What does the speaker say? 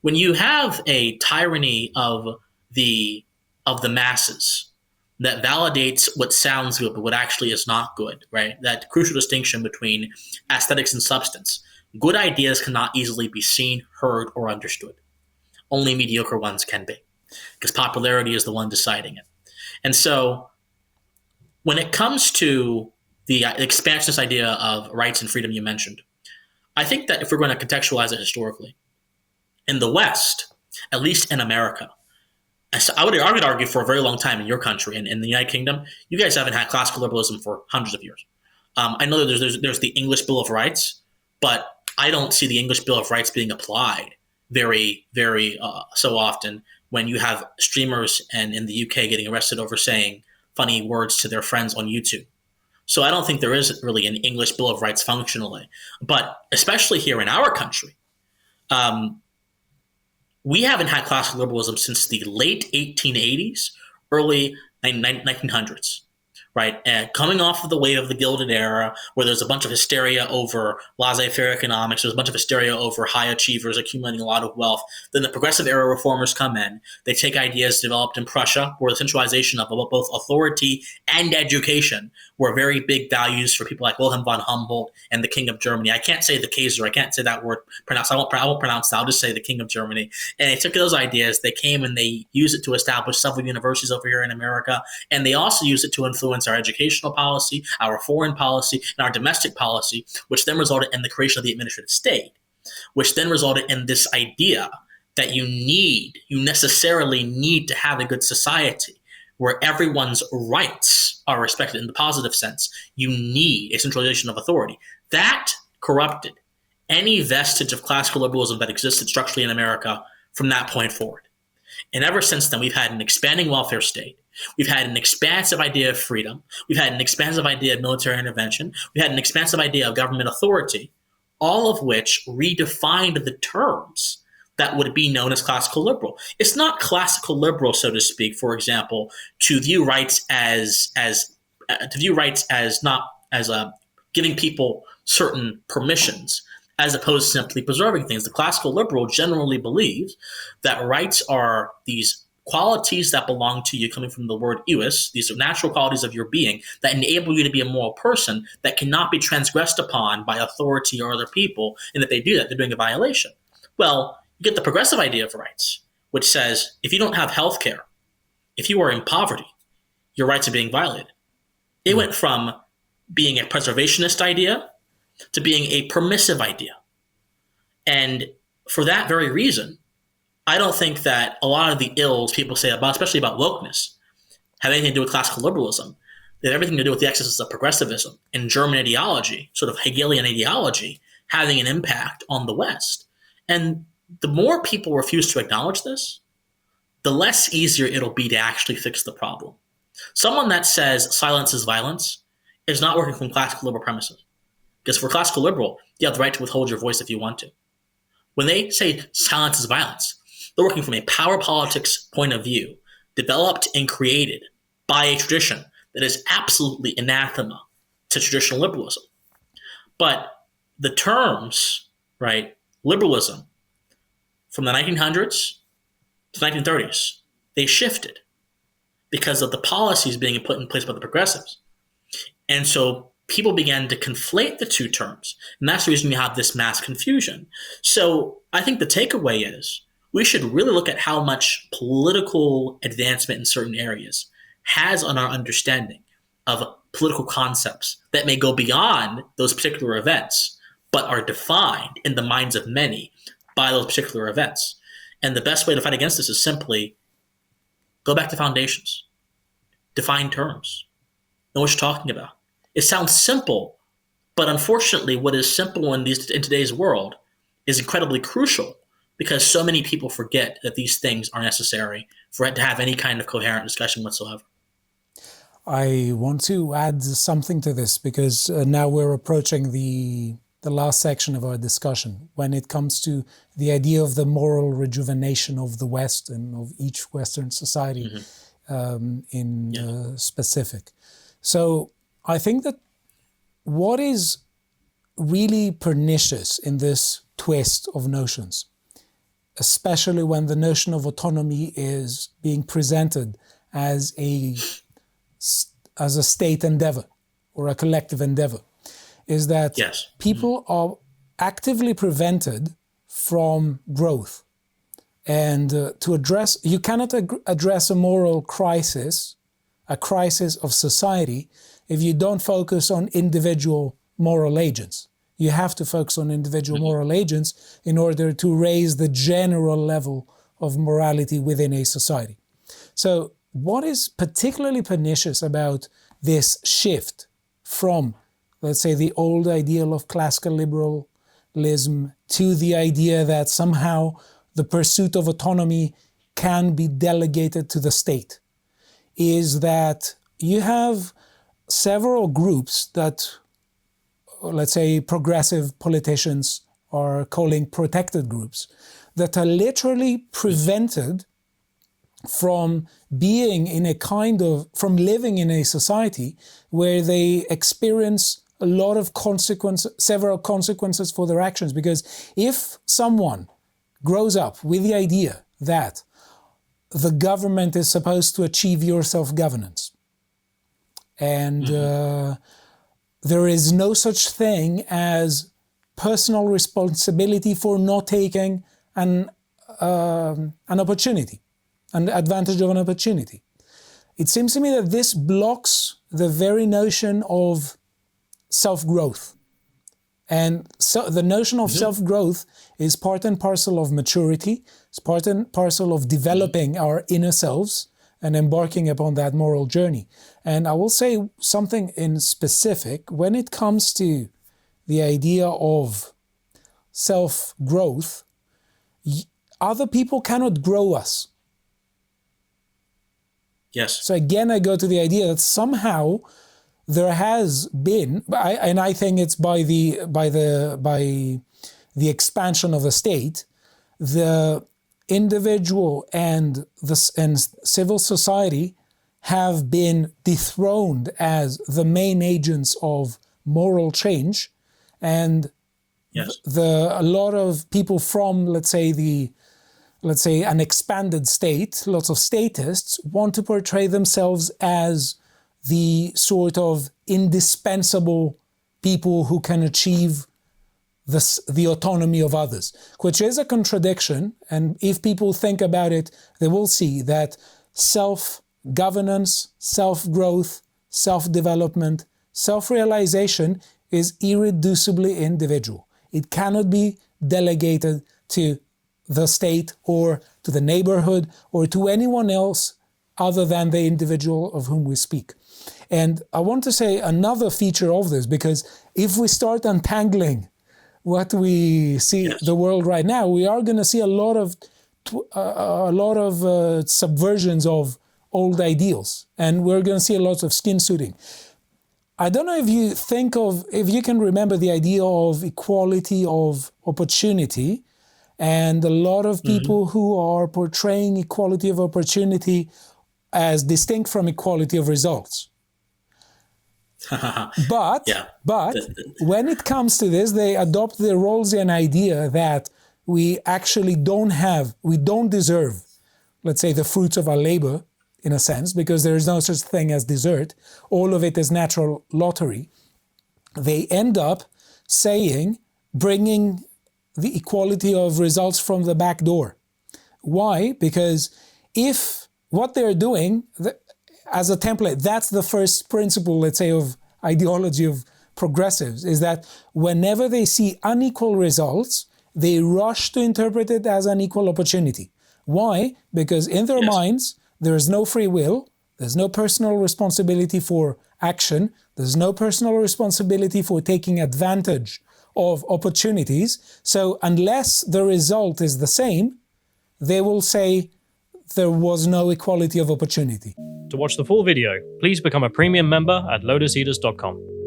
when you have a tyranny the of the masses that validates what sounds good but what actually is not good, right? That crucial distinction between aesthetics and substance. Good ideas cannot easily be seen, heard, or understood. Only mediocre ones can be, because popularity is the one deciding it. And so when it comes to the expansionist idea of rights and freedom you mentioned, I think that if we're going to contextualize it historically, in the West, at least in America, I would argue for a very long time in your country and in the United Kingdom, you guys haven't had classical liberalism for hundreds of years. I know that there's the English Bill of Rights, but I don't see the English Bill of Rights being applied very so often when you have streamers and in the UK getting arrested over saying funny words to their friends on YouTube. So I don't think there is really an English Bill of Rights functionally, but especially here in our country, um, we haven't had classical liberalism since the late 1880s, early 1900s, right? And coming off of the wave of the Gilded Era, where there's a bunch of hysteria over laissez-faire economics, there's a bunch of hysteria over high achievers accumulating a lot of wealth. Then the progressive era reformers come in. They take ideas developed in Prussia, where the centralization of both authority and education were very big values for people like Wilhelm von Humboldt and the King of Germany. I can't say the Kaiser. I can't say that word pronounced. I won't pronounce that. I'll just say the King of Germany. And they took those ideas. They came and they used it to establish several universities over here in America. And they also used it to influence our educational policy, our foreign policy, and our domestic policy, which then resulted in the creation of the administrative state, which then resulted in this idea that you necessarily need to have a good society where everyone's rights are respected in the positive sense. You need a centralization of authority. That corrupted any vestige of classical liberalism that existed structurally in America from that point forward. And ever since then, we've had an expanding welfare state. We've had an expansive idea of freedom. We've had an expansive idea of military intervention. We've had an expansive idea of government authority, all of which redefined the terms that would be known as classical liberal. It's not classical liberal, so to speak, for example, to view rights as not as giving people certain permissions, as opposed to simply preserving things. The classical liberal generally believes that rights are these qualities that belong to you, coming from the word ius. These are natural qualities of your being that enable you to be a moral person that cannot be transgressed upon by authority or other people. And if they do that, they're doing a violation. Well, you get the progressive idea of rights, which says if you don't have health care, if you are in poverty, your rights are being violated. It went from being a preservationist idea to being a permissive idea. And for that very reason, I don't think that a lot of the ills people say about, especially about wokeness, have anything to do with classical liberalism. They have everything to do with the excesses of progressivism and German ideology, sort of Hegelian ideology, having an impact on the West. And the more people refuse to acknowledge this, the less easier it'll be to actually fix the problem. Someone that says silence is violence is not working from classical liberal premises. Because for classical liberal, you have the right to withhold your voice if you want to. When they say silence is violence, they're working from a power politics point of view, developed and created by a tradition that is absolutely anathema to traditional liberalism. But the terms, right, liberalism, from the 1900s to the 1930s, they shifted because of the policies being put in place by the progressives. And so people began to conflate the two terms. And that's the reason you have this mass confusion. So I think the takeaway is we should really look at how much political advancement in certain areas has on our understanding of political concepts that may go beyond those particular events, but are defined in the minds of many by those particular events. And the best way to fight against this is simply go back to foundations, define terms, know what you're talking about. It sounds simple, but unfortunately, what is simple in today's world is incredibly crucial because so many people forget that these things are necessary for it to have any kind of coherent discussion whatsoever. I want to add something to this because now we're approaching the last section of our discussion when it comes to the idea of the moral rejuvenation of the West and of each Western society specific. So I think that what is really pernicious in this twist of notions especially when the notion of autonomy is being presented as a state endeavor or a collective endeavor, is that Yes. people are actively prevented from growth. And you cannot address a moral crisis, a crisis of society, if you don't focus on individual moral agents. You have to focus on individual moral agents in order to raise the general level of morality within a society. So what is particularly pernicious about this shift from, let's say, the old ideal of classical liberalism to the idea that somehow the pursuit of autonomy can be delegated to the state, is that you have several groups that, let's say, progressive politicians are calling protected groups, that are literally prevented from being in a from living in a society where they experience a lot of several consequences for their actions. Because if someone grows up with the idea that the government is supposed to achieve your self-governance, and there is no such thing as personal responsibility for not taking an opportunity, an advantage of an opportunity. It seems to me that this blocks the very notion of self-growth. And so the notion of self-growth is part and parcel of maturity. It's part and parcel of developing our inner selves and embarking upon that moral journey. And I will say something in specific when it comes to the idea of self-growth. Other people cannot grow us. Yes. So again, I go to the idea that somehow there has been, and I think it's by the expansion of the state, the individual and civil society have been dethroned as the main agents of moral change, and yes, a lot of people from, let's say an expanded state, lots of statists want to portray themselves as the sort of indispensable people who can achieve the autonomy of others, which is a contradiction. And if people think about it, they will see that self-governance, self-growth, self-development, self-realization is irreducibly individual. It cannot be delegated to the state or to the neighborhood or to anyone else other than the individual of whom we speak. And I want to say another feature of this, because if we start untangling what we see the world right now, we are going to see a lot of subversions of old ideals, and we're going to see a lot of skin suiting. I don't know if you can remember the idea of equality of opportunity, and a lot of people who are portraying equality of opportunity as distinct from equality of results. But when it comes to this, they adopt the Rawlsian idea that we actually don't deserve, let's say, the fruits of our labor, in a sense, because there is no such thing as desert. All of it is natural lottery. They end up bringing the equality of results from the back door. Why? Because if what they're doing as a template, that's the first principle, let's say, of ideology of progressives, is that whenever they see unequal results, they rush to interpret it as an equal opportunity. Why? Because in their minds, there is no free will, there's no personal responsibility for action, there's no personal responsibility for taking advantage of opportunities. So unless the result is the same, they will say there was no equality of opportunity. To watch the full video, please become a premium member at lotuseaters.com.